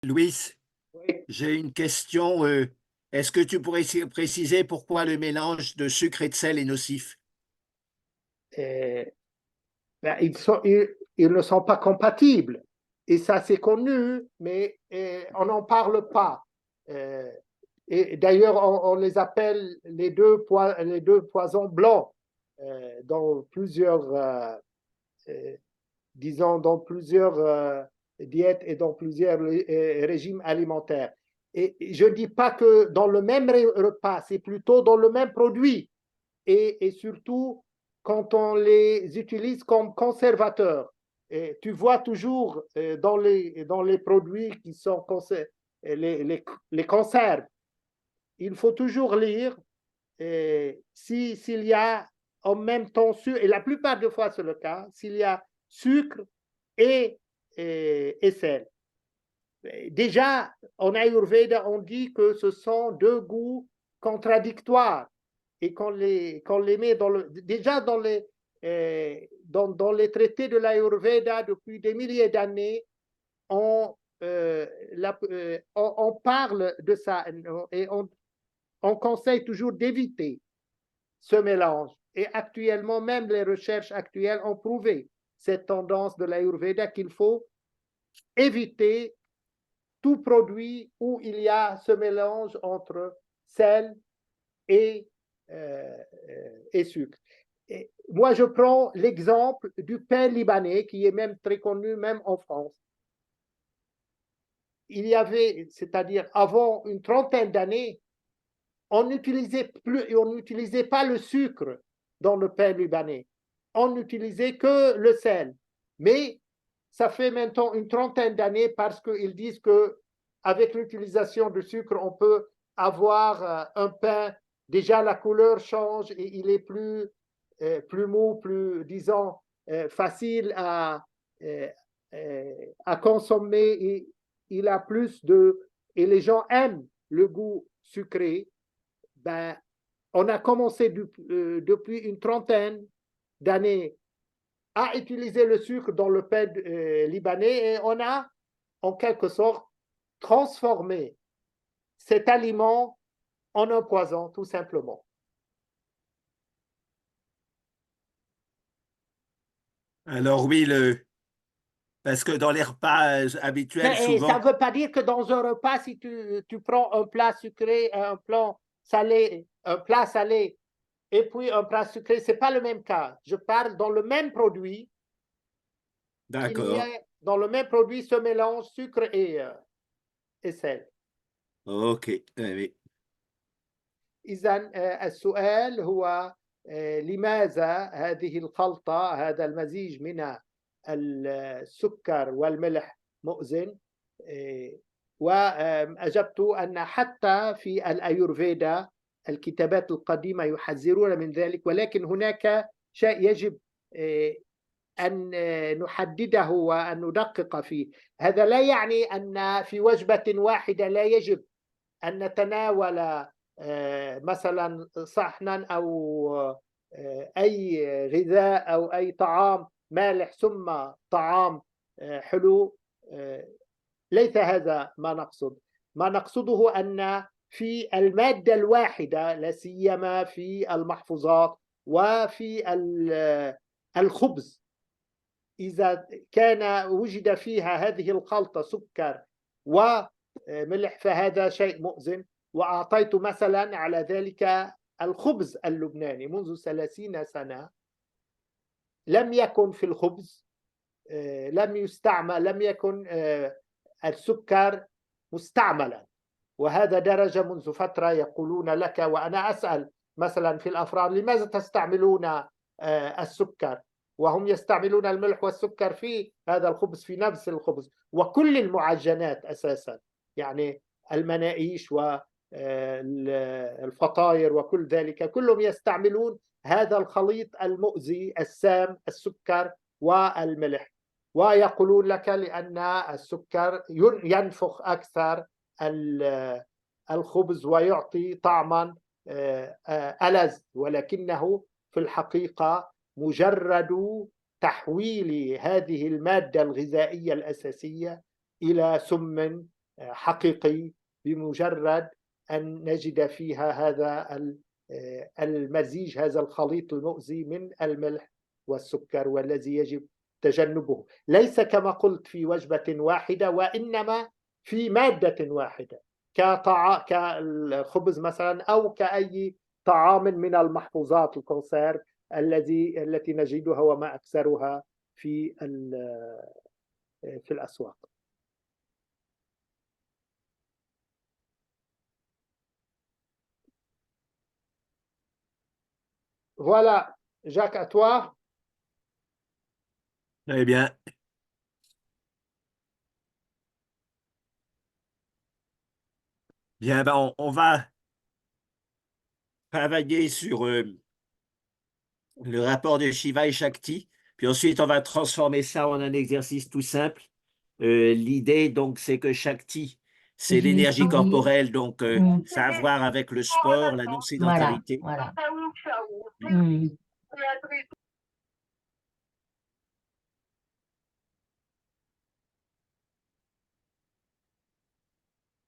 Louis, Oui. j'ai une question. Est-ce que tu pourrais préciser pourquoi le mélange de sucre et de sel est nocif? Euh, ben, ils ne sont pas compatibles. Et ça, c'est connu, mais on n'en parle pas. Euh, et d'ailleurs, on les appelle les deux poisons blancs dans plusieurs, euh, disons, dans plusieurs diètes et dans plusieurs régimes alimentaires. Et je ne dis pas que dans le même repas, c'est plutôt dans le même produit. Et surtout quand on les utilise comme conservateurs. Et tu vois toujours dans les produits qui sont les conserves, il faut toujours lire s'il y a en même temps sucre, et la plupart des fois c'est le cas, s'il y a sucre et sel. Déjà, en Ayurveda, on dit que ce sont deux goûts contradictoires et qu'on les met déjà dans les traités de l'Ayurveda depuis des milliers d'années, on, on parle de ça et on conseille toujours d'éviter ce mélange. Et actuellement, même les recherches actuelles ont prouvé cette tendance de l'Ayurveda qu'il faut éviter tout produit où il y a ce mélange entre sel et, et sucre. Et moi, je prends l'exemple du pain libanais, qui est même très connu, même en France. Il y avait, c'est-à-dire avant une trentaine d'années, on n'utilisait pas le sucre dans le pain libanais. On n'utilisait que le sel. Mais ça fait maintenant une trentaine d'années parce qu'ils disent que avec l'utilisation de sucre, on peut avoir un pain. Déjà, la couleur change et il est plus mou, plus, disons, facile euh, à consommer. Et il a plus de. Et les gens aiment le goût sucré. Ben, on a commencé depuis une trentaine d'années à utiliser le sucre dans le pain libanais et on a en quelque sorte transformé cet aliment en un poison, tout simplement. Alors oui, parce que dans les repas habituels, Mais ça souvent, ne veut pas dire que dans un repas, si tu prends un plat sucré, un plat salé, et puis un plat sucré, ce n'est pas le même cas. Je parle dans le même produit, qu'il y d'accord. ait dans le même produit ce mélange sucre et sel. Ok, oui. إذا السؤال هو لماذا هذه الخلطة هذا المزيج من السكر والملح مؤذن. وأجبت أن حتى في الأيورفيدا الكتابات القديمة يحذرون من ذلك، ولكن هناك شيء يجب أن نحدده وأن ندقق فيه. هذا لا يعني أن في وجبة واحدة لا يجب أن نتناول مثلا صحنا أو أي غذاء أو أي طعام مالح ثم طعام حلو. ليس هذا ما نقصد. ما نقصده أن في المادة الواحدة لا سيما في المحفوظات وفي الخبز، إذا كان وجد فيها هذه الخلطة سكر وملح فهذا شيء مؤذن. وأعطيت مثلا على ذلك الخبز اللبناني منذ 30 سنة لم يكن في الخبز لم يكن السكر مستعملا. وهذا درجة منذ فترة يقولون لك، وأنا أسأل مثلا في الأفران لماذا تستعملون السكر، وهم يستعملون الملح والسكر في هذا الخبز، في نفس الخبز وكل المعجنات أساسا، يعني المناقيش والفطاير وكل ذلك كلهم يستعملون هذا الخليط المؤذي السام السكر والملح. ويقولون لك لأن السكر ينفخ أكثر الخبز ويعطي طعما ألذ، ولكنه في الحقيقة مجرد تحويل هذه المادة الغذائية الأساسية إلى سم حقيقي بمجرد أن نجد فيها هذا المزيج، هذا الخليط المؤذي من الملح والسكر، والذي يجب تجنبه، ليس كما قلت في وجبة واحدة، وإنما في مادة واحدة كالخبز مثلا، أو كأي طعام من المحفوظات الكونسيرف التي نجدها وما أكثرها في الأسواق. Voilà, Jacques, à toi. Eh bien, bien ben, on va travailler sur le rapport de Shiva et Shakti, puis ensuite on va transformer ça en un exercice tout simple. L'idée, donc, c'est que Shakti, c'est Je vais l'énergie essayer. corporelle, donc ça a à voir avec le sport, la Voilà, non-sédentarité. voilà. Mm.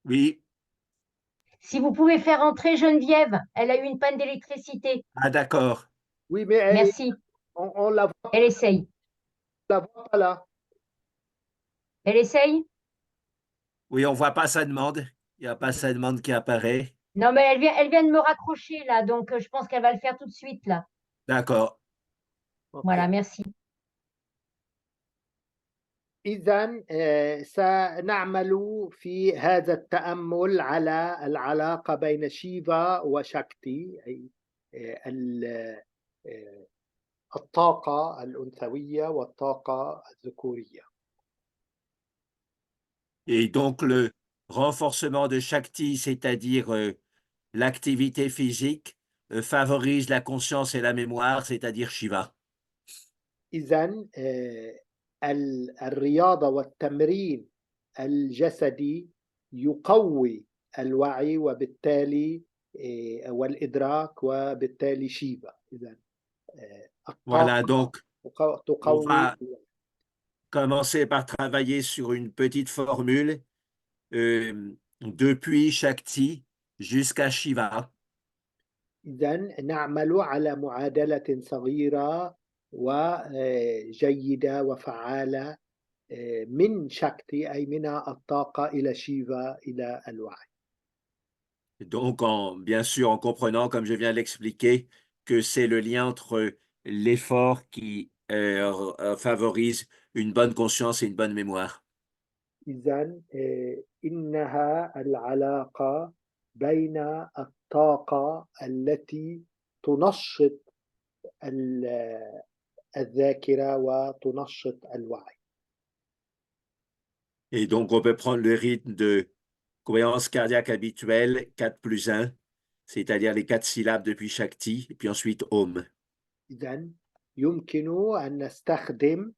Oui, Si vous pouvez faire entrer Geneviève, elle a eu une panne d'électricité. ah d'accord. Oui, mais Merci. on la Elle essaye. voit pas là. Elle essaye? Oui, on voit pas sa demande. Il n'y a pas sa demande qui apparaît. Non, mais elle vient de me raccrocher là, donc je pense qu'elle va le faire tout de suite là. D'accord. Voilà, merci. إذا سنعمل في هذا التأمل على العلاقة بين شيفا وشاكتي، أي الطاقة الأنثوية والطاقة الذكورية. Et donc, le renforcement de Shakti, c'est-à-dire l'activité physique, favorise la conscience et la mémoire, c'est-à-dire Shiva. إذا الرياضة والتمرين الجسدي يقوي الوعي، وبالتالي والإدراك، وبالتالي شيفا. إذا Voilà, الطاقة donc on تقوي. va commencer par travailler sur une petite formule depuis Shakti jusqu'à Shiva. إذا نعمل على معادلة صغيرة وجيدة وفعالة من شاكتي، أي من الطاقة، إلى شيفا، إلى الوعي. Donc, bien sûr, en comprenant, comme je viens de l'expliquer, que c'est le lien entre l'effort qui favorise une bonne conscience et une bonne mémoire. إذا إنها العلاقة بين الطاقة التي تنشط الذاكرة وتنشط الوعي. Et donc, on peut prendre le rythme de cohérence cardiaque habituelle, 4 plus 1, c'est-à-dire les 4 syllabes depuis Shakti, et puis ensuite Om. إذا يمكن أن نستخدم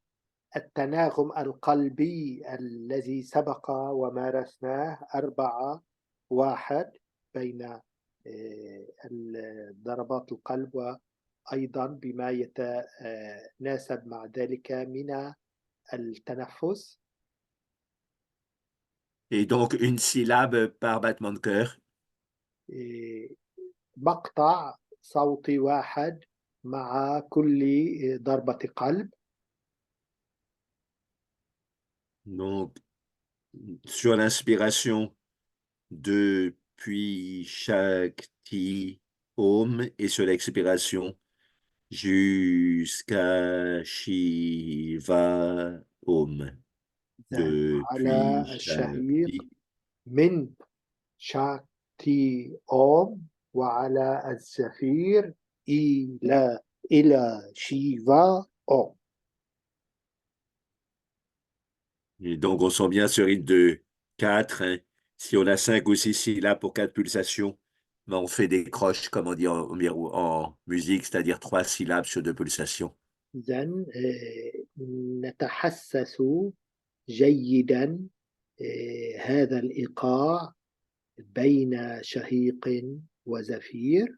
التناغم القلبي الذي سبق ومارسناه 4-1 بين ضربات القلب، وأيضا بما يتناسب مع ذلك من التنفس. Et donc, une syllabe par battement de cœur. مقطع صوتي واحد مع كل ضربة قلب. Donc, sur l'inspiration, depuis Shakti, Om, et sur l'expiration, jusqu'à Shiva, Om. على Depuis الشهيق Shakti. من شاكتي أوم، وعلى الزفير إلى شيفا أوم. Et donc, on sent bien ce rythme de 4, hein. Si on a 5 ou 6 syllabes pour 4 pulsations, ben on fait des croches, comme on dit en musique, c'est-à-dire 3 syllabes sur 2 pulsations. إذا نتحسس جيدا هذا الإيقاع بين شهيق وزفير.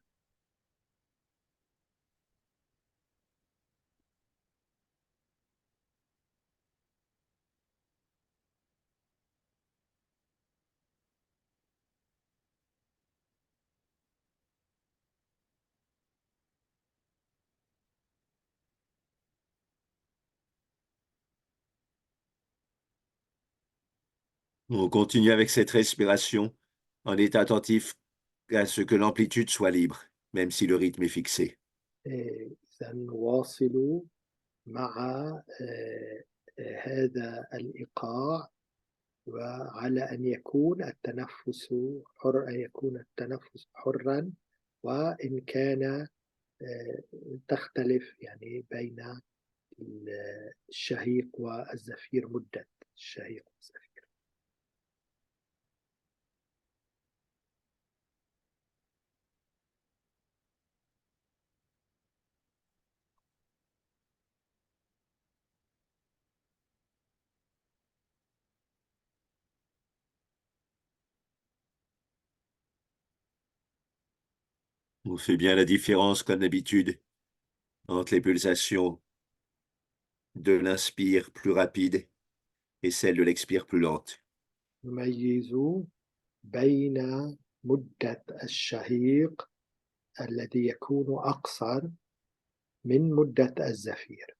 On continue avec cette respiration en étant attentif à ce que l'amplitude soit libre, même si le rythme est fixé. إذا نواصل مع هذا الإيقاع وعلى أن يكون التنفس أن يكون التنفس حرا وإن كان تختلف يعني بين الشهيق والزفير مدة الشهيق والزفير. On fait bien la différence, comme d'habitude, entre les pulsations de l'inspire plus rapide et celle de l'expire plus lente. نميز بين مدة الشهيق الذي يكون أقصر من مدة الزفير.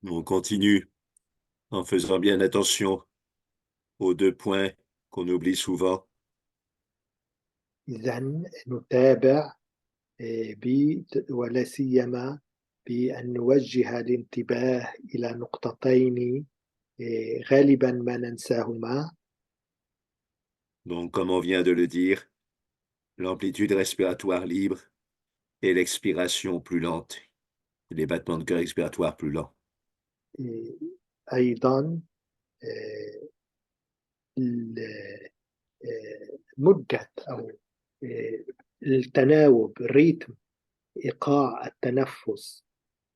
On continue en faisant bien attention aux 2 points qu'on oublie souvent. إذا نتابع ولا سيما بأن نوجه الانتباه إلى نقطتين غالبا ما ننساهما. Donc, comme on vient de le dire, l'amplitude respiratoire libre et l'expiration plus lente, les battements de cœur expiratoires plus lents. أيضا مدة أو التناوب ريتم إيقاع التنفس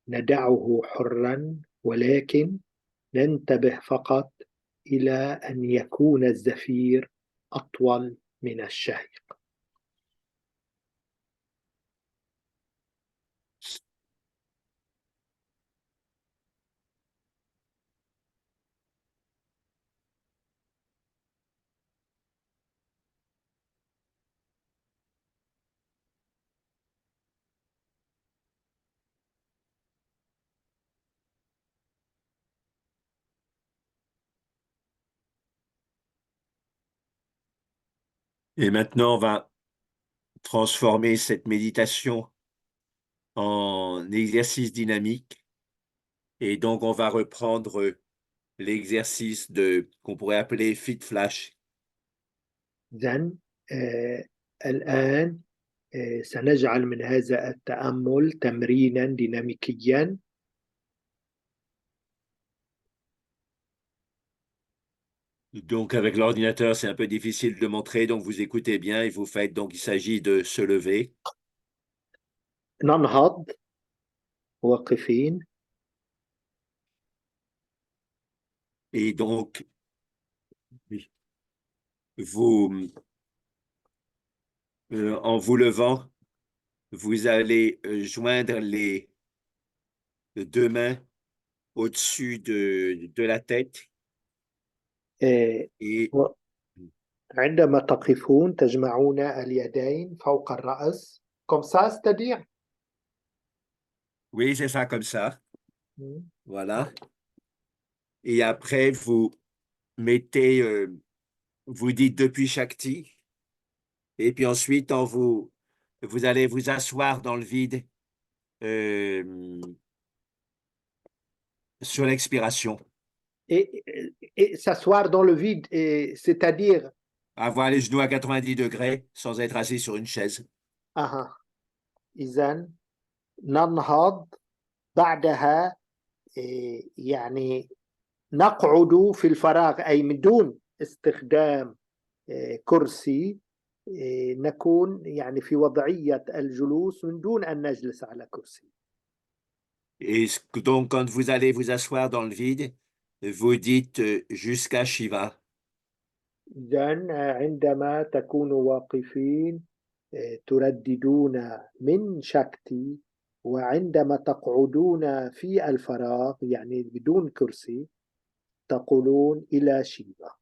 ندعه حرا ولكن ننتبه فقط إلى أن يكون الزفير أطول من الشهيق. Et maintenant, on va transformer cette méditation en exercice dynamique. Et donc, on va reprendre l'exercice qu'on pourrait appeler Fit Flash. إذن الآن سنجعل من هذا التأمل تمرينا ديناميكيا. Donc, avec l'ordinateur, c'est un peu difficile de montrer, donc vous écoutez bien et vous faites. Donc, il s'agit de se lever. ننهض واقفين. Et donc, vous, en vous levant, vous allez joindre les 2 mains au-dessus de la tête آه، et عندما تقفون تجمعون اليدين فوق الرأس comme ça c'est-à-dire. oui, c'est ça comme ça. Voilà. Et après, vous mettez, vous dites depuis Shakti. Et puis ensuite, vous allez vous asseoir dans le vide sur l'expiration. et s'asseoir dans le vide, c'est-à-dire, Avoir les genoux à 90 degrés sans être assis sur une chaise. aha, إذا ننهض بعدها يعني نقعد في الفراغ أي من دون استخدام كرسي، نكون يعني في وضعية الجلوس من دون أن نجلس على كرسي. Et donc, quand vous allez vous asseoir dans le vide, vous dites jusqu'à Shiva. إذن عندما تكونوا واقفين ترددون من شكتي، وعندما تقعدون في الفراغ يعني بدون كرسي تقولون إلى شيفا.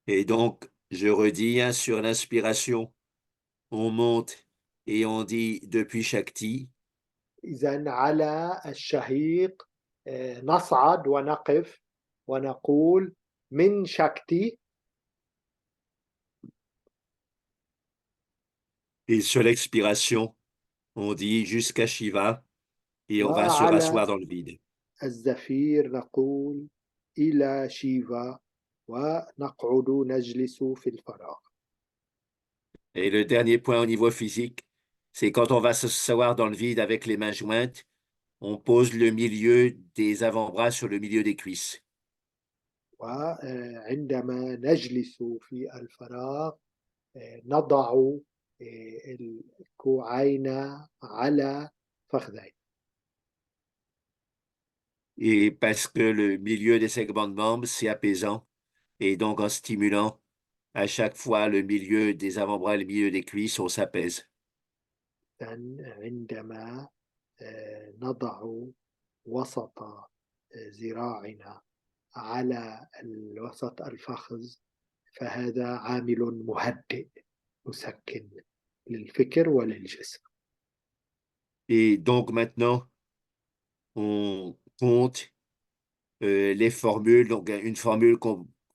Et donc, je redis, hein, sur l'inspiration, on monte et on dit depuis Shakti. إذن على الشهيق نصعد ونقف ونقول من شكتي. Et sur l'expiration, on dit jusqu'à Shiva et on va se وعلى rasseoir dans le vide. الزفير نقول إلى شيفا ونقعد نجلس في الفراغ. Et le dernier point au niveau physique, c'est quand on va s'asseoir dans le vide avec les mains jointes, on pose le milieu des avant-bras sur le milieu des cuisses. وعندما نجلس في الفراغ نضع الكوعين على فخذين. Et parce que le milieu des segments de membres, c'est apaisant. Et donc, en stimulant à chaque fois le milieu des avant-bras et le milieu des cuisses, on s'apaise. عندما نضع وسط ذراعنا على الوسط الفخذ فهذا عامل مهدئ مسكن للفكر وللجسم. Et donc maintenant, on compte les formules. Donc une formule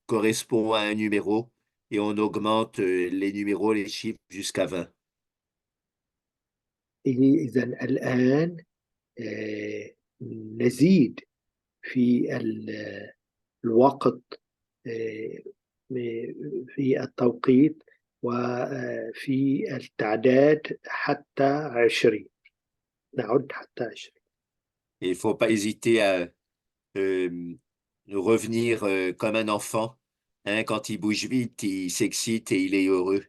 correspond à un numéro et on augmente les numéros, les chiffres jusqu'à 20. إذا الآن نزيد في الوقت في التوقيت وفي التعداد حتى 20. نعد حتى 20. Et il ne faut pas hésiter à revenir comme un enfant. Hein, quand il bouge vite, il s'excite et il est heureux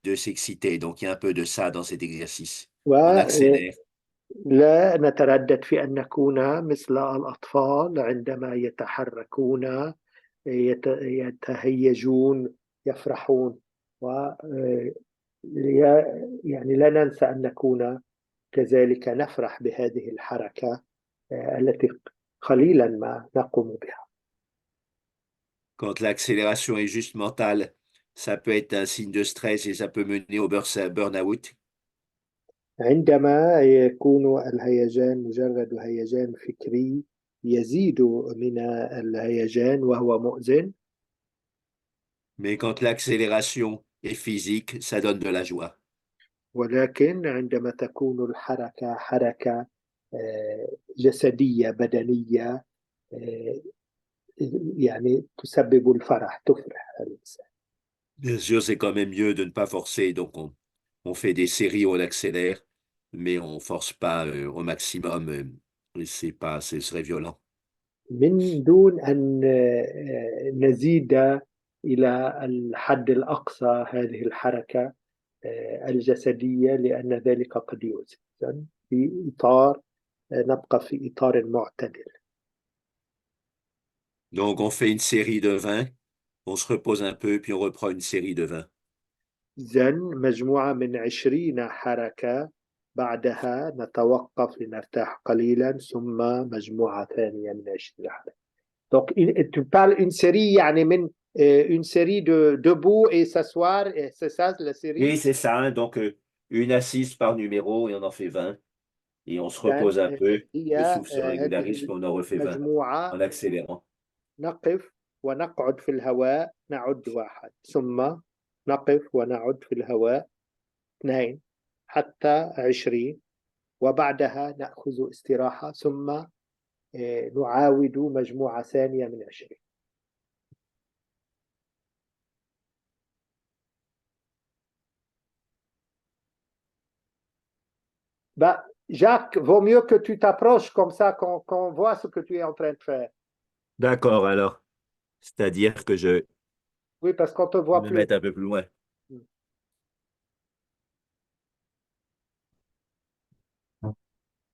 de s'exciter. Donc il y a un peu de ça dans cet exercice. On accélère. ولا نتردد في أن نكون مثل الأطفال عندما يتحركون يتهيجون يفرحون، و يعني لا ننسى أن نكون كذلك نفرح بهذه الحركة التي قليلا ما نقوم بها. Quand l'accélération est juste mentale, ça peut être un signe de stress et ça peut mener au burn-out. عندما يكون الهيجان مجرد هيجان فكري يزيد من الهيجان وهو مؤذن. Mais quand l'accélération est physique, ça donne de la joie. ولكن عندما تكون الحركة حركة جسدية بدنية يعني تسبب الفرح، تفرح الإنسان. Bien sûr, c'est quand même mieux de ne pas forcer. Donc, on fait des séries, on accélère, mais on force pas au maximum. Ce serait violent. من دون أن نزيد إلى الحد الأقصى هذه الحركة الجسدية لأن ذلك قد يؤذي. في إطار نبقى في إطار معتدل. Donc, on fait une série de 20, on se repose un peu, puis on reprend une série de 20. إذن مجموعة من 20 حركة، بعدها نتوقف لنرتاح قليلا ثم مجموعة ثانية من 20 حركة. Donc, tu parles une série يعني من une série de debout et s'asseoir, c'est ça la série? Oui, c'est ça. Hein. Donc, une assise par numéro et on en fait 20. Et on se repose un peu, le هي souffle se régularise, puis on en refait 20 مجموعة en accélérant. نقف ونقعد في الهواء، نعد 1 ثم نقف ونعد في الهواء 2 حتى 20 وبعدها نأخذ استراحة ثم نعاود مجموعة ثانية من 20. Bah, Jacques, vaut mieux que tu t'approches comme ça qu'on voit ce que tu es en train de faire. D'accord, alors. C'est-à-dire que je Oui, parce qu'on ne te voit me plus. mette un peu plus loin.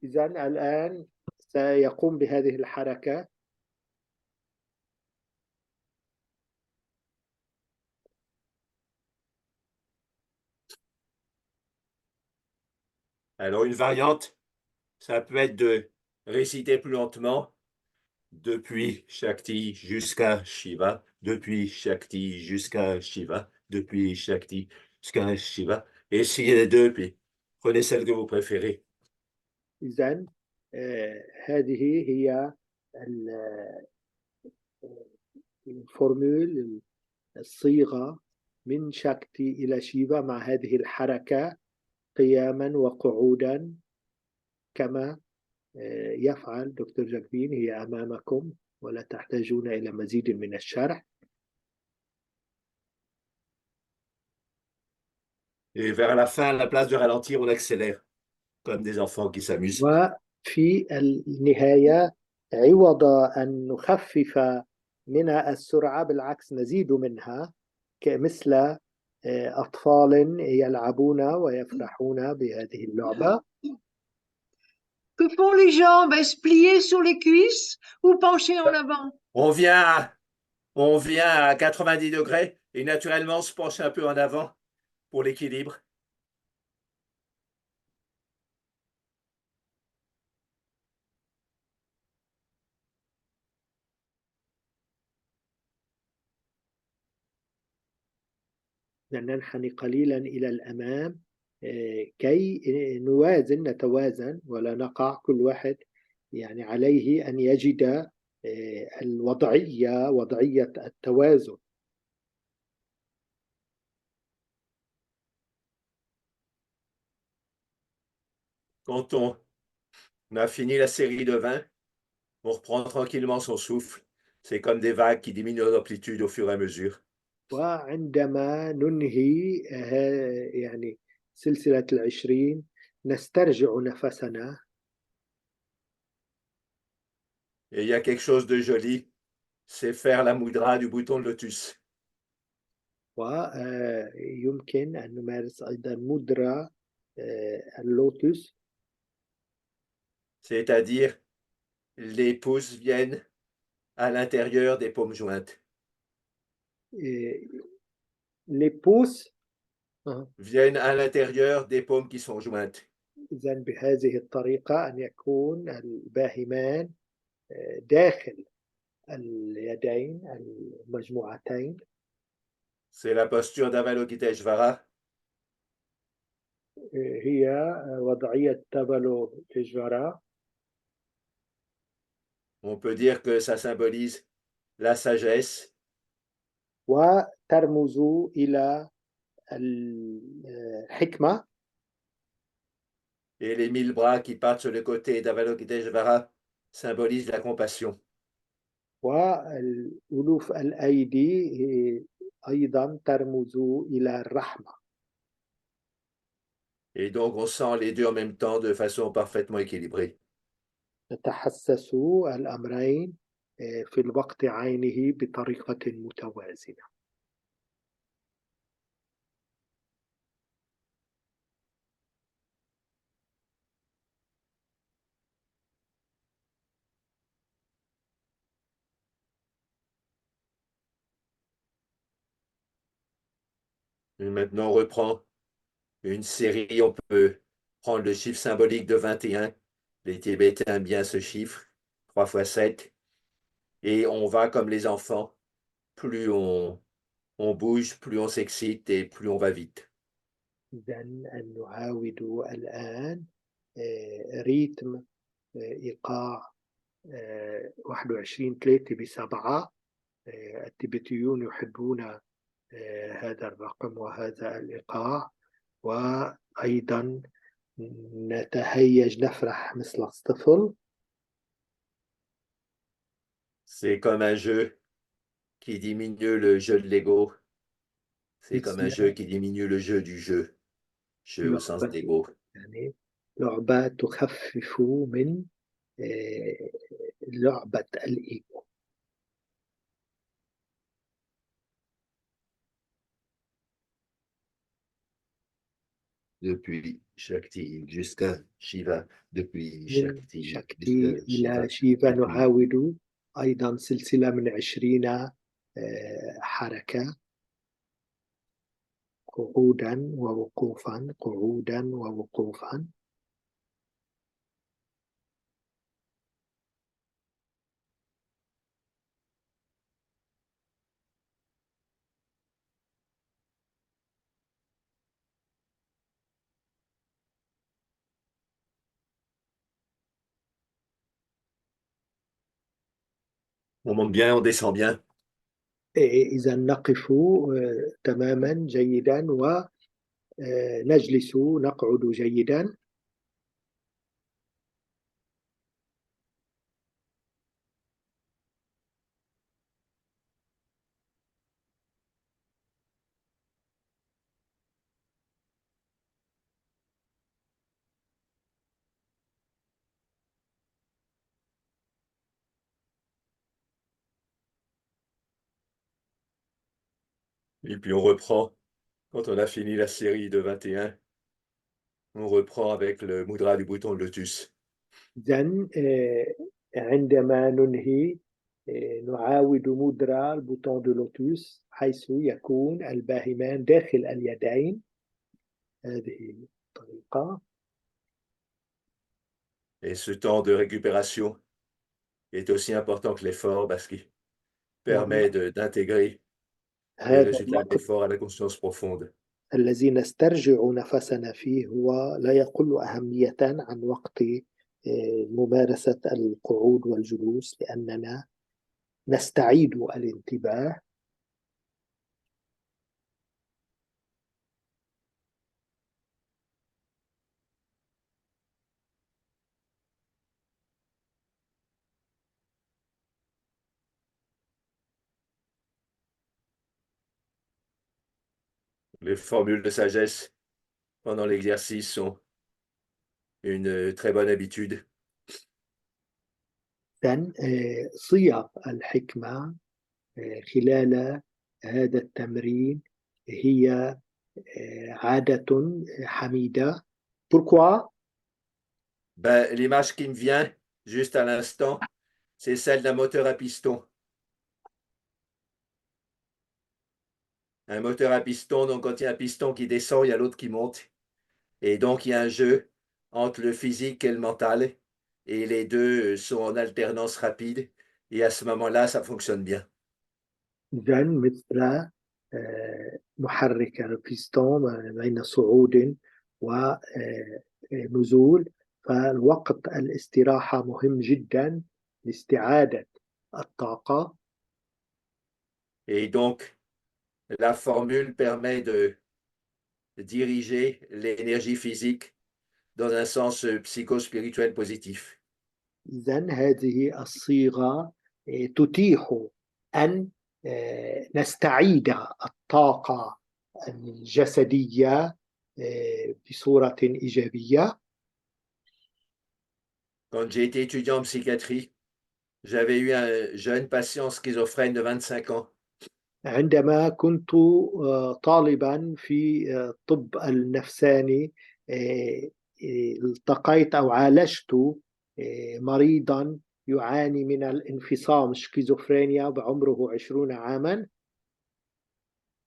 إذن الآن سيقوم بهذه الحركة. Alors, une variante, ça peut être de réciter plus lentement depuis Shakti jusqu'à Shiva, depuis Shakti jusqu'à Shiva, depuis Shakti jusqu'à Shiva. Essayez les deux, puis prenez celle que vous préférez. إذن هذه هي الفورمول، الصيغة من شاكتي إلى شيفا مع هذه الحركة قياما وقعودا كما يفعل دكتور جاكبين. هي أمامكم ولا تحتاجون إلى مزيد من الشرح. Et vers la fin, à la place de ralentir, on accélère, comme des enfants qui s'amusent. وفي النهاية عوض أن نخفف من السرعة بالعكس نزيد منها، كمثل أطفال يلعبون ويفرحون بهذه اللعبة. Que font les jambes? Est-ce pliées sur les cuisses ou penchées en avant? On vient à 90 degrés et naturellement on se penche un peu en avant pour l'équilibre. ننحني قليلا إلى الأمام كي نتوازن ولا نقع. كل واحد يعني عليه أن يجد وضعية التوازن. Quand on a fini la série de 20, on reprend tranquillement son souffle. C'est comme des vagues qui diminuent d'amplitude au fur et à mesure. وعندما ننهي يعني سلسلة 20 نسترجع نفسنا. Et il y a quelque chose de joli, c'est faire la mudra du bouton de lotus. ويمكن أن نمارس أيضا مدرة اللوتس. C'est-à-dire, les pouces viennent à l'intérieur des paumes jointes. Les pouces viennent à l'intérieur des paumes qui sont jointes. إذا بهذه الطريقة أن يكون الباهمان داخل اليدين المجموعتين. C'est la posture d'Avalokiteshvara. هي وضعية تافالوكيشفارا. On peut dire que ça symbolise la sagesse. وترمز إلى الحكمة. Et les 1000 bras qui partent sur le côté d'Avalokiteshvara symbolisent la compassion. والألوف الأيدي أيضا ترمز إلى الرحمة. Et donc on sent les deux en même temps de façon parfaitement équilibrée. نتحسس الأمرين في الوقت عينه بطريقة متوازنة. Et maintenant on reprend une série, on peut prendre le chiffre symbolique de 21. Les Tibétains aiment bien ce chiffre, 3 fois 7. Et on va comme les enfants, plus on bouge, plus on s'excite et plus on va vite. إذا نعاود الآن ريتم إيقاع 21-3 ب7. التبتيون يحبون هذا الرقم وهذا الإيقاع، وأيضا نتهيج نفرح مثل الطفل. C'est comme un jeu qui diminue le jeu de Lego. C'est comme un jeu مثل qui diminue le jeu du jeu. Jeu au sens لعبة d'ego. يعني لعبة تخفف من آه، لعبة الإيجو. Depuis Shakti jusqu'à Shiva. Depuis من Shakti jusqu'à شكتي Shiva. إلى شيفا Depuis. نعاود أيضا سلسلة من 20 حركة، قعودا ووقوفا قعودا ووقوفا. On monte bien, on descend bien. إذا نقف تماما جيدا ونجلس نقعد جيدا. Et puis on reprend. Quand on a fini la série de 21, on reprend avec le mudra du bouton de lotus. إذن عندما ننهي نعاود مدرة البوتون دو لوتوس حيث يكون الباهمان داخل اليدين. هذه الطريقة. Et ce temps de récupération est aussi important que l'effort parce qu'il permet d'intégrer les هذا résultats de الوقت l'effort à la conscience profonde. الذي نسترجع نفسنا فيه هو لا يقل أهمية عن وقت ممارسة القعود والجلوس، لأننا نستعيد الانتباه. Les formules de sagesse pendant l'exercice sont une très bonne habitude. إذن صيغ الحكمة خلال هذا التمرين هي عادة حميدة. Pourquoi? Ben, l'image qui me vient juste à l'instant, c'est celle d'un moteur à piston. Un moteur à piston, donc quand il y a un piston qui descend, il y a l'autre qui monte. Et donc il y a un jeu entre le physique et le mental. Et les deux sont en alternance rapide. Et à ce moment-là, ça fonctionne bien. إذن مثل محرك البيستون بين صعود ونزول، فالوقت الاستراحة مهم جدا لاستعادة الطاقة. Et donc, la formule permet de diriger l'énergie physique dans un sens psychospirituel positif. إذن هذه الصيغة تتيح أن نستعيد الطاقة الجسدية بصورة إيجابية. Quand j'ai été étudiant en psychiatrie, j'avais eu un jeune patient schizophrène de 25 ans. عندما كنت طالبا في الطب النفساني التقيت أو عالجت مريضا يعاني من الانفصام سكيزوفرينيا بعمره 20 عاما.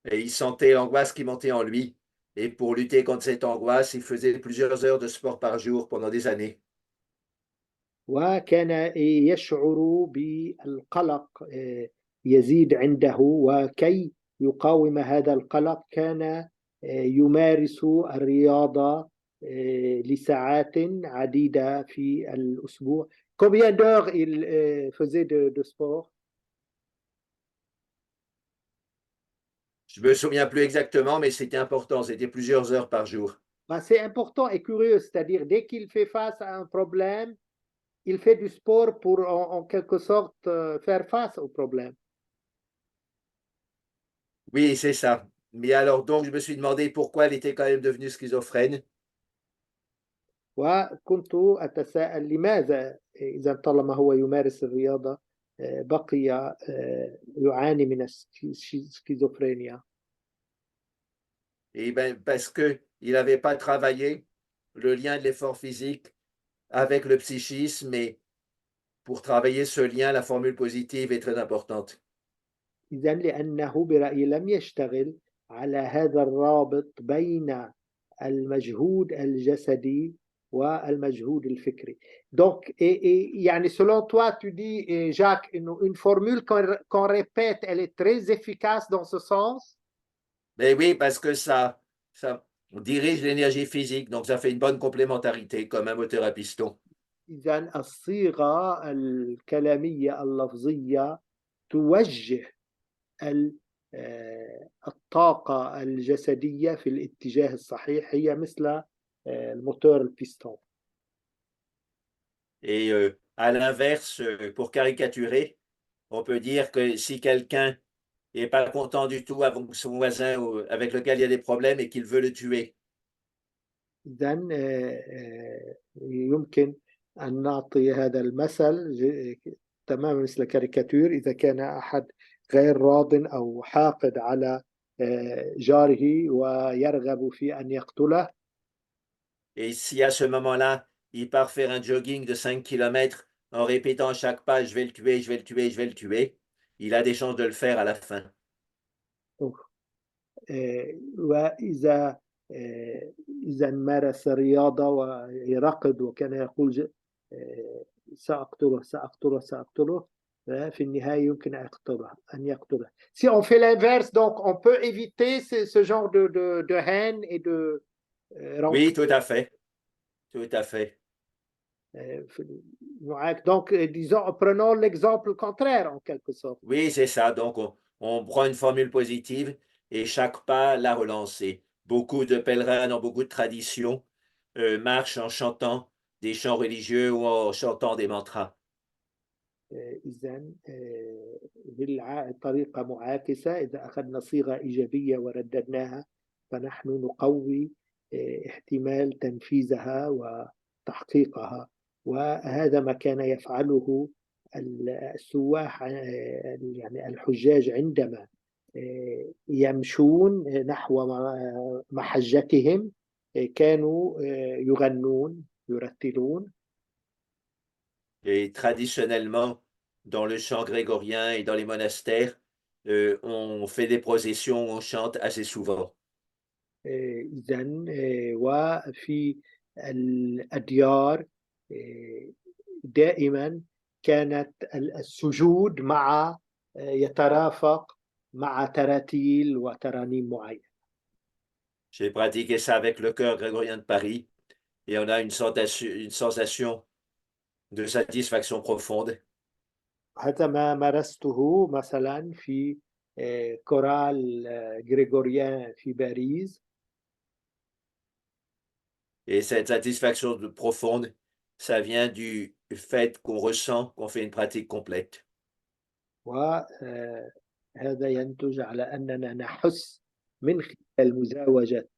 Et il sentait l'angoisse qui montait en lui. Et pour lutter contre cette angoisse, il faisait plusieurs heures de sport par jour pendant des années. وكان يشعر بالقلق يزيد عنده، وكي يقاوم هذا القلق كان يمارس الرياضة لساعات عديدة في الأسبوع. Combien d'heures il faisait de sport? Je me souviens plus exactement, mais c'était important. C'était plusieurs heures par jour. C'est important et curieux, c'est-à-dire dès qu'il fait face à un problème, il fait du sport pour, en quelque sorte, faire face aux problèmes. Oui, c'est ça. Mais alors, donc, je me suis demandé pourquoi elle était quand même devenue schizophrène. وكنت أتساءل لماذا إذا طالما هو يمارس الرياضة بقي يعاني من السكيزوفرينيا. Et ben, parce que il n'avait pas travaillé le lien de l'effort physique avec le psychisme. Et pour travailler ce lien, la formule positive est très importante. إذا لأنه برأيي لم يشتغل على هذا الرابط بين المجهود الجسدي والمجهود الفكري. Donc, يعني selon toi, tu dis, Jacques, une formule qu'on répète, elle est très efficace dans ce sens. Mais oui, parce que ça dirige l'énergie physique, donc ça fait une bonne complémentarité comme un moteur à piston. إذا الصيغة الكلامية اللفظية توجه الطاقة الجسدية في الاتجاه الصحيح، هي مثل الموتور البيستون. Et à l'inverse, pour caricaturer, on peut dire que si quelqu'un n'est pas content du tout avec son voisin ou avec lequel il y a des problèmes et qu'il veut le tuer, إذا يمكن أن نعطي هذا المثل تماما مثل كاريكاتير. إذا كان أحد غير راض أو حاقد على جاره ويرغب في أن يقتله، et si à ce moment-là, il part faire un jogging de 5 km en répétant à chaque pas, je vais le tuer, je vais le tuer, je vais le tuer, il a des chances de le faire à la fin. وإذا إذا مارس رياضة ويرقد وكان يقول سأقتله سأقتله سأقتله، في النهاية يمكن أن يقتله. Si on fait l'inverse, donc on peut éviter ce genre de haine et de rancune. Oui, tout à fait. Tout à fait. Donc, disons, prenons l'exemple contraire en quelque sorte. Oui, c'est ça. Donc, on prend une formule positive et chaque pas la relance. Et beaucoup de pèlerins dans beaucoup de traditions marchent en chantant des chants religieux ou en chantant des mantras. إذا طريقة معاكسة، إذا أخذنا صيغة إيجابية ورددناها فنحن نقوي احتمال تنفيذها وتحقيقها. وهذا ما كان يفعله السواح، يعني الحجاج، عندما يمشون نحو محجتهم كانوا يغنون يرتلون. Et traditionnellement, dans le chant grégorien et dans les monastères, on fait des processions, on chante assez souvent. إذا وفي الأديار دائما كانت السجود مع يترافق مع تراتيل وترانيم معينة. J'ai pratiqué ça avec le chœur grégorien de Paris et on a une sensation de satisfaction profonde. هذا ما مارسته مثلا في كورال غريغوريان في باريس. Et cette satisfaction profonde, ça vient du fait qu'on ressent qu'on fait une pratique complète. وهذا ينتج على أننا نحس من خلال مزاوجة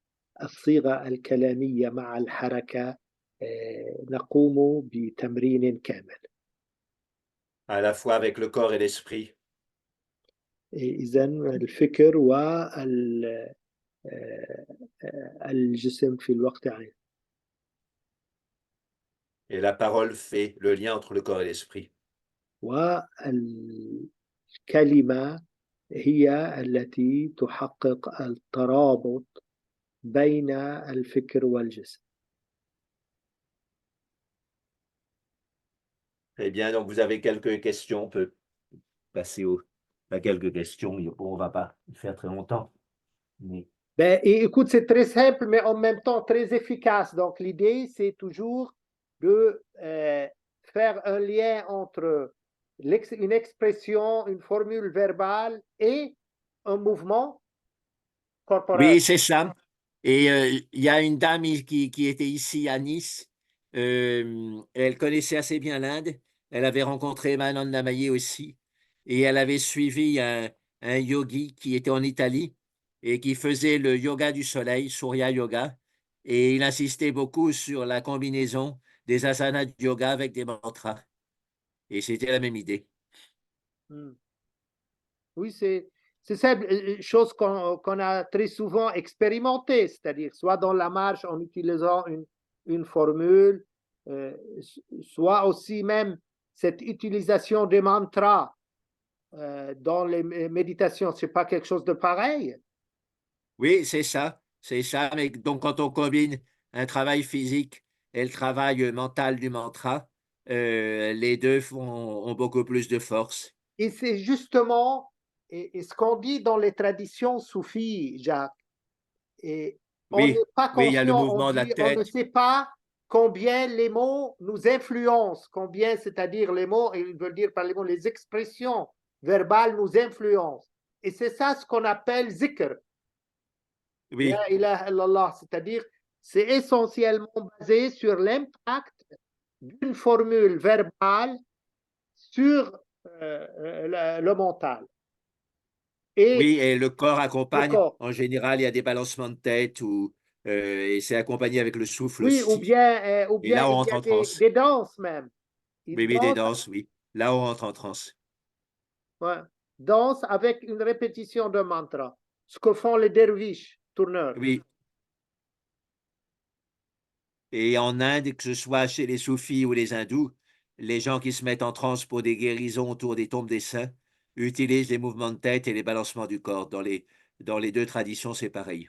الصيغة الكلامية مع الحركة نقوم بتمرين كامل. À la fois avec le corps et l'esprit. إذا الفكر والجسم في الوقت عين. Et la parole fait le lien entre le corps et l'esprit. والكلمة هي التي تحقق الترابط بين الفكر والجسم. Très bien, donc vous avez quelques questions, on peut passer à quelques questions. On ne va pas faire très longtemps. Mais... Ben, écoute, c'est très simple, mais en même temps très efficace. Donc, l'idée, c'est toujours de faire un lien entre une expression, une formule verbale et un mouvement corporel. Oui, c'est ça. Et il y a une dame qui était ici à Nice Elle connaissait assez bien l'Inde. Elle avait rencontré Mahananda Maye aussi. Et elle avait suivi un yogi qui était en Italie et qui faisait le yoga du soleil, Surya Yoga. Et il insistait beaucoup sur la combinaison des asanas du yoga avec des mantras. Et c'était la même idée. Hmm. Oui, c'est ça, chose qu'on a très souvent expérimenté, c'est-à-dire soit dans la marche en utilisant une formule, soit aussi même cette utilisation des mantras dans les méditations, c'est pas quelque chose de pareil. Oui, c'est ça. C'est ça. Mais donc, quand on combine un travail physique et le travail mental du mantra, les deux ont beaucoup plus de force. Et c'est justement et ce qu'on dit dans les traditions soufis, Jacques. Et on n'est Oui, pas oui, il y a le conscient, on mouvement de la dit, on ne tête. sait pas combien les mots nous influencent, combien, c'est-à-dire les mots, et ils veulent dire par les mots, les expressions verbales nous influencent. Et c'est ça ce qu'on appelle zikr. Oui, La ilaha illallah, c'est-à-dire c'est essentiellement basé sur l'impact d'une formule verbale sur le mental et oui, et le corps le accompagne. corps. En général, il y a des balancements de tête et c'est accompagné avec le souffle Oui, aussi. ou Et bien là, on il y rentre a en transe. des danses même. Oui, Ils oui, des dansent, danses, oui. Là, on rentre en transe. ouais, dansent avec une répétition de mantra, ce que font les derviches, tourneurs. Oui. Et en Inde, que ce soit chez les soufis ou les hindous, les gens qui se mettent en transe pour des guérisons autour des tombes des saints utilisent les mouvements de tête et les balancements du corps. Dans les deux traditions, c'est pareil.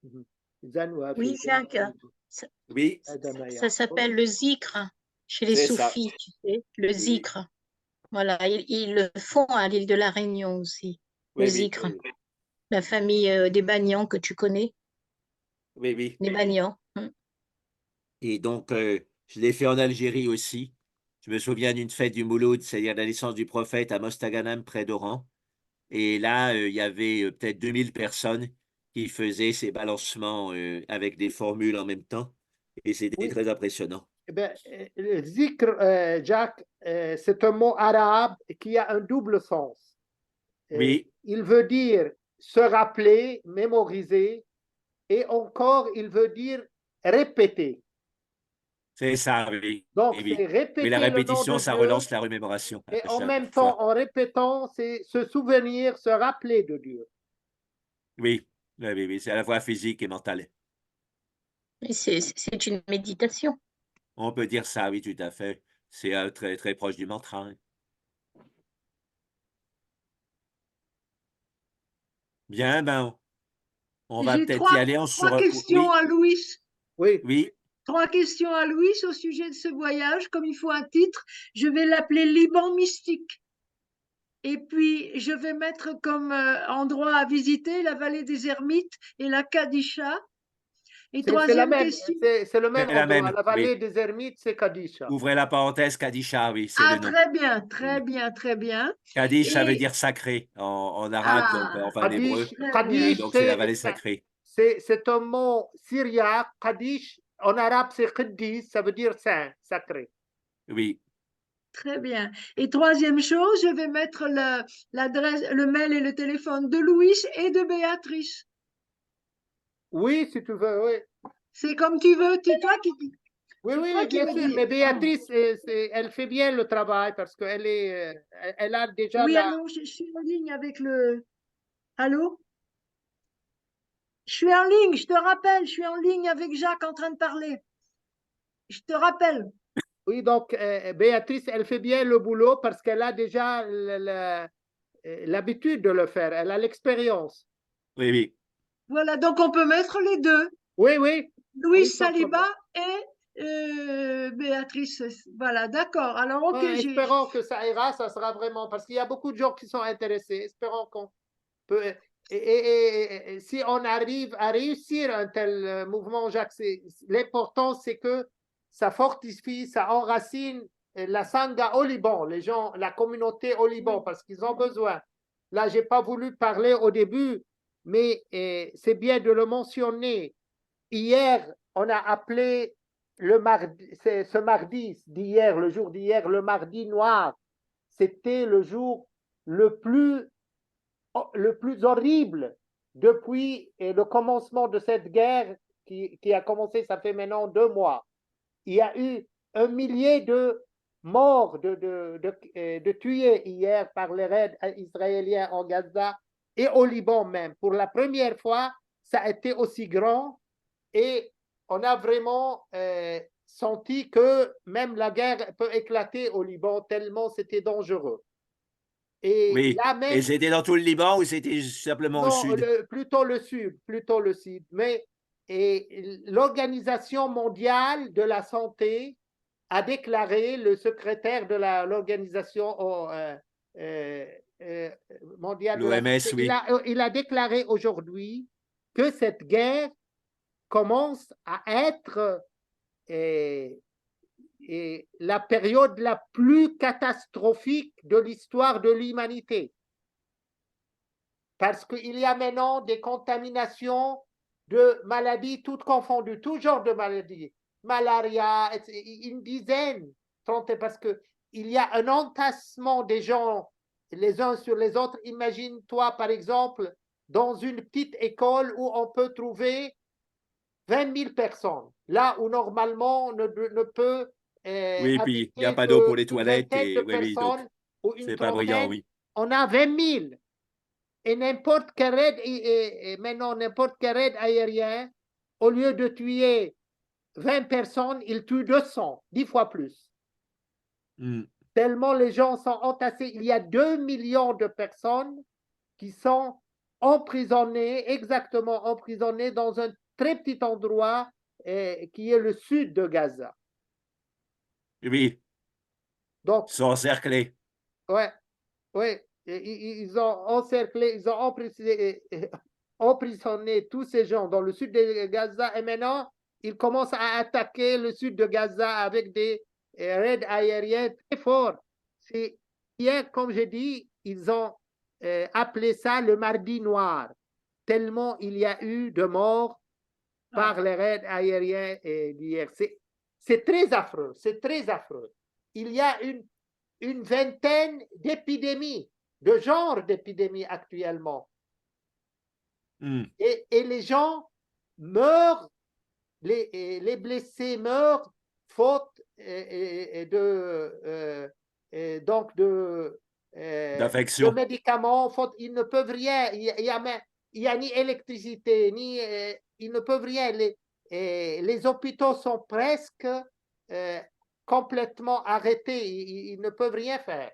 Mhm. Zanwa Oui, fi Jacques, ça, Oui, Adamaya. ça s'appelle le zikr chez les c'est ça. soufis, tu sais, le Oui, oui, zikr. Voilà, ils le font à l'île de la Réunion aussi, le oui, oui, zikr. oui, La famille des Bagnans que tu connais, oui, oui. les Bagnans. Et donc, je l'ai fait en Algérie aussi. Je me souviens d'une fête du Mouloud, c'est-à-dire la naissance du prophète à Mostaganem, près d'Oran. Et là, il y avait peut-être 2000 personnes qui faisaient ces balancements avec des formules en même temps. Et c'était Oui, très impressionnant. eh ben, le zikr, Jacques, c'est un mot arabe qui a un double sens. Oui, Il veut dire se rappeler, mémoriser, et encore, il veut dire répéter. c'est ça, oui. Donc, Oui, c'est oui. Oui, la répéter le nom répétition, de ça Dieu, relance la remémoration et à en chaque même temps, fois. en répétant, c'est se souvenir, se rappeler de Dieu. Oui, oui, oui, oui. C'est à la fois physique et mentale. Et c'est une méditation. On peut dire ça, oui, tout à fait. C'est très, très proche du mantra, hein. Bien, ben, on va J'ai peut-être y aller. trois questions Oui, à Louis. Oui, oui, Trois questions à Louis au sujet de ce voyage. Comme il faut un titre, je vais l'appeler Liban mystique. Et puis, je vais mettre comme endroit à visiter la vallée des Ermites et la Kadisha. Et c'est la troisième même, question. c'est le même c'est la endroit. même, La oui. vallée des Ermites, c'est Kadisha. Ouvrez la parenthèse, Kadisha, oui, c'est Ah, le nom. très bien, très Oui. bien, très bien. Kadish, ça veut Et, dire sacré en arabe, donc ah, enfin en hébreu, Kadish, très et bien. Kadish donc c'est la vallée c'est sacrée. c'est un mot syriaque. Kadish, en arabe, c'est Qiddis, ça veut dire saint, sacré. Oui, Très bien. Et troisième chose, je vais mettre l'adresse, le mail et le téléphone de Louis et de Béatrice. Oui, si tu veux, oui. C'est comme tu veux, Oui, c'est oui, toi oui, qui bien me sûr. dis. Mais Béatrice, elle fait bien le travail parce qu'elle est, elle a déjà Oui, la. allô, je suis en ligne avec le. Allô? Je suis en ligne, je te rappelle, je suis en ligne avec Jacques en train de parler. Je te rappelle. Oui, donc Béatrice, elle fait bien le boulot parce qu'elle a déjà l'habitude de le faire. Elle a l'expérience. oui, oui. Voilà, donc on peut mettre les deux. Oui, oui, Louise oui, sans Saliba problème. et Béatrice. Voilà, d'accord. Alors, ok, Ouais, espérons que ça ira, ça sera vraiment parce qu'il y a beaucoup de gens qui sont intéressés. Espérons qu'on peut. Et si on arrive à réussir un tel mouvement, Jacques, l'important, c'est que ça fortifie, ça enracine la Sangha au Liban, les gens, la communauté au Liban, oui, parce qu'ils ont besoin. Là, j'ai pas voulu parler au début, mais c'est bien de le mentionner. Hier, on a appelé ce mardi d'hier, le jour d'hier, le mardi noir, c'était le jour le plus horrible depuis le commencement de cette guerre qui a commencé, ça fait maintenant 2 mois. Il y a eu 1 millier de morts, de tués hier par les raids israéliens en Gaza et au Liban même. Pour la première fois, ça a été aussi grand et on a vraiment senti que même la guerre peut éclater au Liban tellement c'était dangereux. Et Oui. là Et même, c'était dans tout le Liban ou c'était simplement au non, sud? plutôt le sud, plutôt le sud. Mais l'Organisation mondiale de la santé a déclaré, le secrétaire de l'Organisation euh, euh, mondiale de la L'OMS, santé, oui. il a déclaré aujourd'hui que cette guerre commence à être la période la plus catastrophique de l'histoire de l'humanité. Parce qu'il y a maintenant des contaminations de maladies toutes confondues, tout genre de maladies, malaria, une dizaine, 30, parce qu'il y a un entassement des gens les uns sur les autres. Imagine-toi, par exemple, dans une petite école où on peut trouver 20 000 personnes, là où normalement on ne peut Oui, puis il n'y a habiter pas d'eau pour les qu'une toilettes vingtaine de et oui, oui, donc personnes ou une c'est pas brillant, trentaine, oui. on a 20 000. Et n'importe quel raid, maintenant, n'importe quel raid aérien, au lieu de tuer 20 personnes, il tue 200, 10 fois plus. Mm. Tellement les gens sont entassés. Il y a 2 millions de personnes qui sont emprisonnées, exactement emprisonnées dans un très petit endroit qui est le sud de Gaza. Oui, Donc, sont encerclés. ouais, ouais, ils ont encerclé, ils ont emprisonné tous ces gens dans le sud de Gaza et maintenant ils commencent à attaquer le sud de Gaza avec des raids aériens très forts. Hier, comme j'ai dit, ils ont appelé ça le mardi noir, tellement il y a eu de morts par les raids aériens d'hier. C'est très affreux, c'est très affreux. Il y a une vingtaine d'épidémies, de genres d'épidémies actuellement. Mm. Et les gens meurent, les blessés meurent faute donc de D'affection. médicaments, faute, ils ne peuvent rien, il y a ni électricité, ni ils ne peuvent rien. Les hôpitaux sont presque complètement arrêtés, ils ne peuvent rien faire.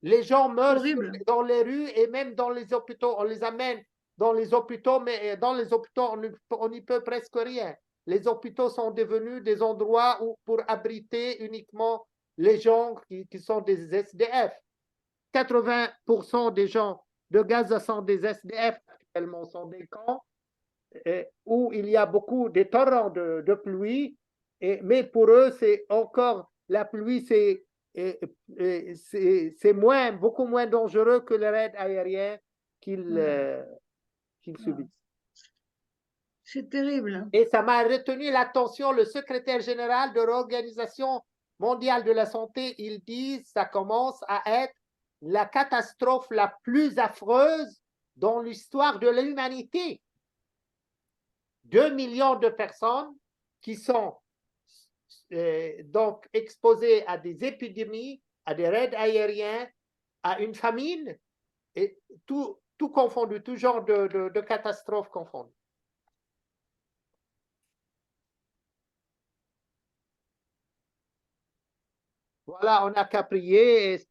Les gens meurent dans les rues et même dans les hôpitaux. On les amène dans les hôpitaux, mais dans les hôpitaux, on n'y peut presque rien. Les hôpitaux sont devenus des endroits pour abriter uniquement les gens qui sont des SDF. 80% des gens de Gaza sont des SDF actuellement, sont des camps où il y a beaucoup de torrents de pluie, mais pour eux, c'est encore la pluie, c'est beaucoup moins dangereux que les raids aériens qu'ils subissent. C'est terrible. Et ça m'a retenu l'attention, le secrétaire général de l'Organisation mondiale de la santé, il dit ça commence à être la catastrophe la plus affreuse dans l'histoire de l'humanité. 2 millions de personnes qui sont donc exposées à des épidémies, à des raids aériens, à une famine, et tout confondu, tout genre de catastrophes confondues. Voilà, on n'a qu'à prier.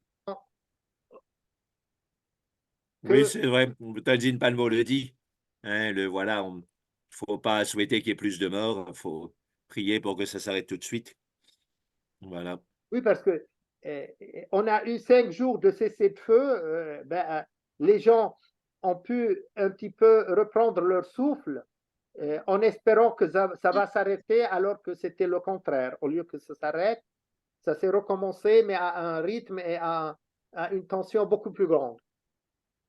Oui, c'est vrai. Tadjine Palmo le dit. Hein, voilà, il ne faut pas souhaiter qu'il y ait plus de morts. Il faut prier pour que ça s'arrête tout de suite. Voilà. Oui, parce que on a eu 5 jours de cessez-le-feu. Les gens ont pu un petit peu reprendre leur souffle en espérant que ça va s'arrêter alors que c'était le contraire. Au lieu que ça s'arrête, ça s'est recommencé, mais à un rythme et à une tension beaucoup plus grande.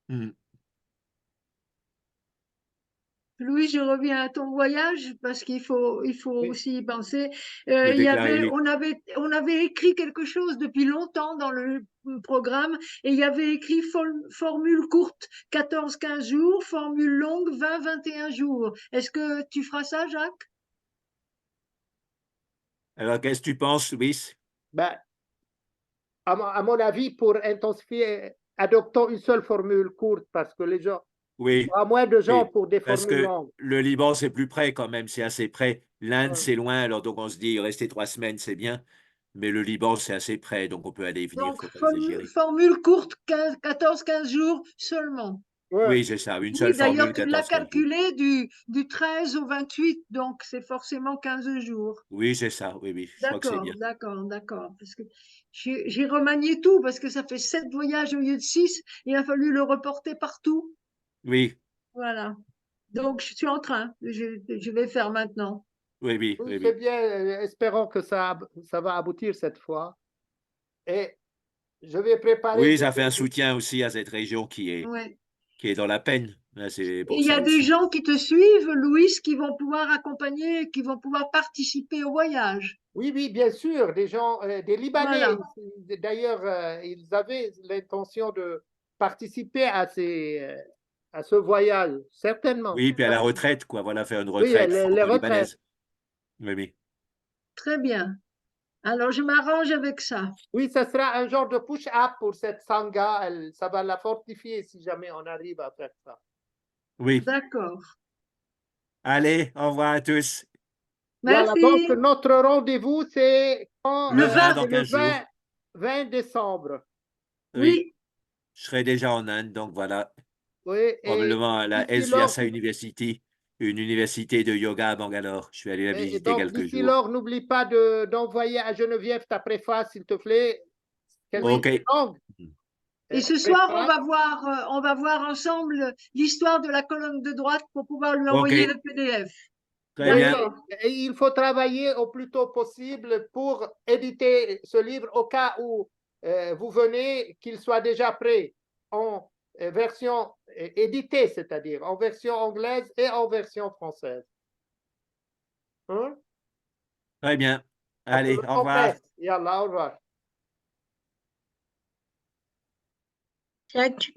Mm. Louis, je reviens à ton voyage parce qu'il faut Oui. aussi y penser. Le Il y déclarer, avait, oui. on avait écrit quelque chose depuis longtemps dans le programme et il y avait écrit formule courte 14-15 jours, formule longue 20-21 jours. Est-ce que tu feras ça, Jacques? Alors, qu'est-ce que tu penses, Louis? Ben, à mon avis, pour intensifier, adoptons une seule formule courte parce que les gens, il Oui, y aura moins de gens oui, pour des parce formules que longues. le Liban, c'est plus près quand même, c'est assez près. L'Inde, Ouais. c'est loin, alors donc on se dit, rester 3 semaines, c'est bien. Mais le Liban, c'est assez près, donc on peut aller et venir, Donc, faut pas exagérer. formule courte 14-15 jours seulement. Ouais. Oui, c'est ça, une Oui, seule d'ailleurs, formule, tu l'as 14-15 jours. calculé du 13 au 28, donc c'est forcément 15 jours. Oui, c'est ça, oui, oui, je crois que c'est D'accord, bien. d'accord, d'accord. Parce que j'ai remanié tout, parce que ça fait 7 voyages au lieu de 6. Il a fallu le reporter partout. Oui, Voilà. Donc, je suis en train. Je vais faire maintenant. oui, oui, Oui, oui, c'est oui. bien. Espérons que ça va aboutir cette fois. Et je vais préparer Oui, des... ça fait un soutien aussi à cette région Ouais. qui est dans la peine. Là, c'est Et pour il y ça a des aussi. gens qui te suivent, Louis, qui vont pouvoir accompagner, qui vont pouvoir participer au voyage. Oui, oui, bien sûr, des gens, des Libanais. Voilà. D'ailleurs, ils avaient l'intention de participer à ce voyage, certainement. Oui, puis à la retraite, quoi. Voilà, faire une Oui, retraite les retraites. franco-libanaise. Oui, oui. Très bien. Alors, je m'arrange avec ça. Oui, ça sera un genre de push-up pour cette sangha. Ça va la fortifier si jamais on arrive à faire ça. Oui. D'accord. Allez, au revoir à tous. Voilà, donc Merci. notre rendez-vous, c'est Le Le 20 20. dans c'est le 15 jours. 20 décembre. Oui, Oui, je serai déjà en Inde, donc voilà. Oui, et Probablement à la d'ici S lors, Vyasa University, une université de yoga à Bangalore. Je vais aller la et visiter donc quelques d'ici jours. lors, n'oublie pas d'envoyer à Geneviève ta préface, s'il te plaît, quelque chose oui. OK. de longue. Et ce soir, Préface. on va voir ensemble l'histoire de la colonne de droite pour pouvoir lui envoyer OK. le PDF. Très Oui, bien. D'accord. et il faut travailler au plus tôt possible pour éditer ce livre au cas où vous venez, qu'il soit déjà prêt en version éditée, c'est-à-dire en version anglaise et en version française. Hein? Très bien. On te Allez, le au revoir. promet. Yallah, au revoir. Jacques,